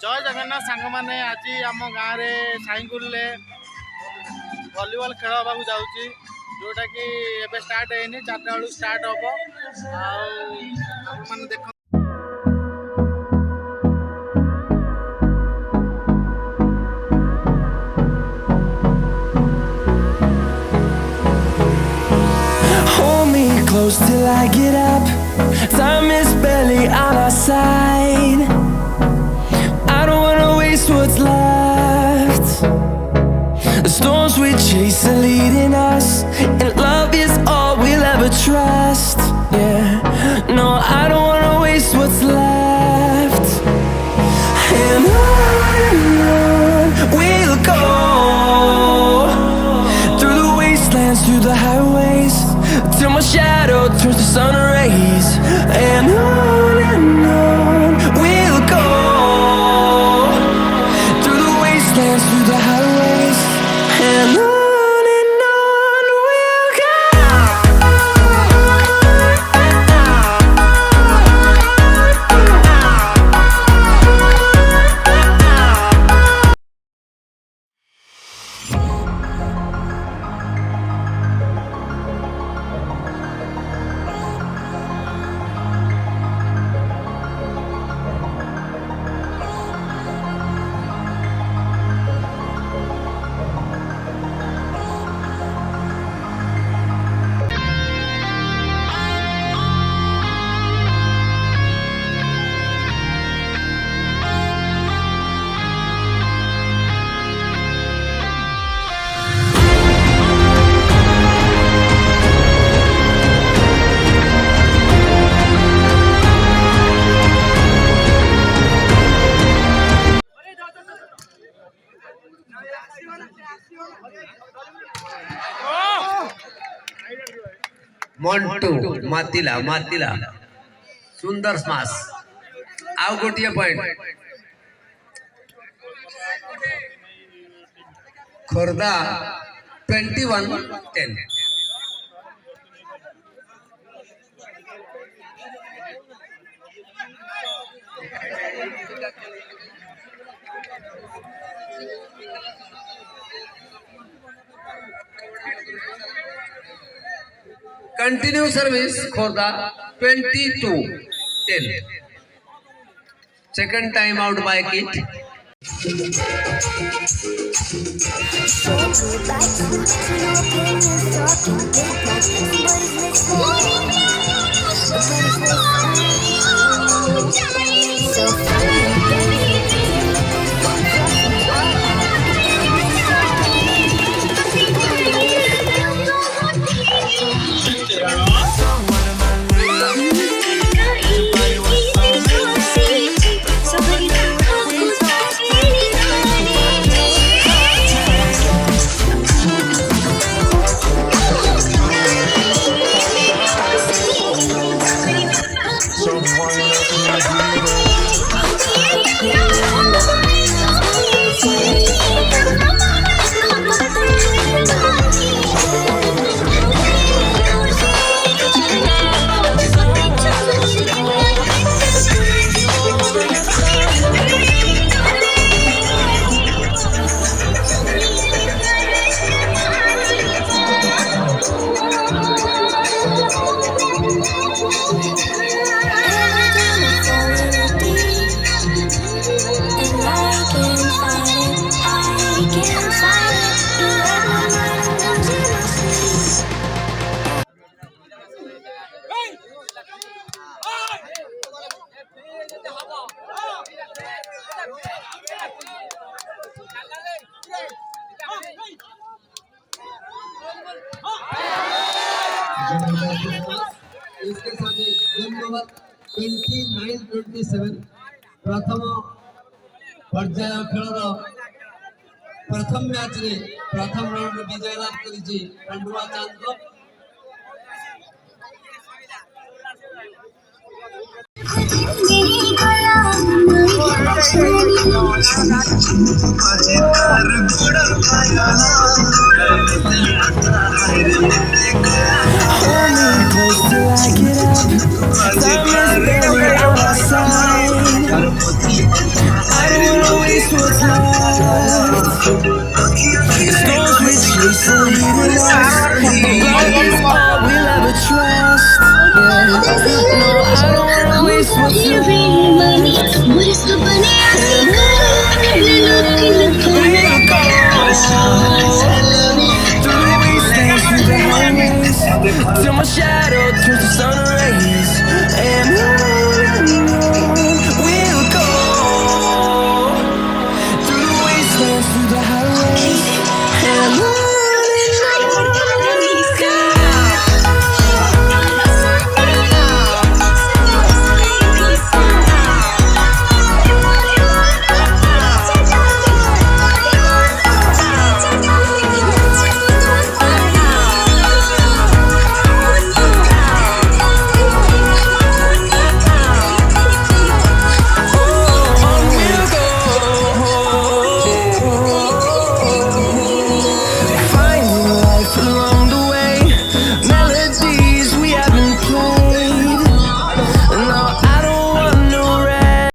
जय जगन्नाथ सांग मैंने आज आम गाँव में साईकुल भलीबल खेल हाँ जाऊँगी जोटा कि एबे स्टार्ट है 4टा बेलू स्टार्ट हम मैंने देख Close till I get up. Time is barely on our side. I don't wanna waste what's left. The storms we chase are leading us, and love is all we'll ever trust. Yeah, no, I don't wanna waste what's left. And on we'll go, through the wastelands, through the highways, till my shadow turns to sun rays. And on we'll go, through the wastelands, through the highways. And on we'll go. Mantu Matjila Matjila सुंदर smash आउ गोटे point Khordha 21-10 continue service Khordha 22-10 second time out by kit इसके साथ game number 29-27 प्रथम पर्याय खेल प्रथम match रे प्रथम राउंड विजय लाभ करिछि पांडुआ चांद को Time is barely on our side. I don't The storms we chase are leading us. Love is all we'll ever trust. Yeah. No, I don't wanna waste what's left. Through the wastelands, through the highways, till my shadow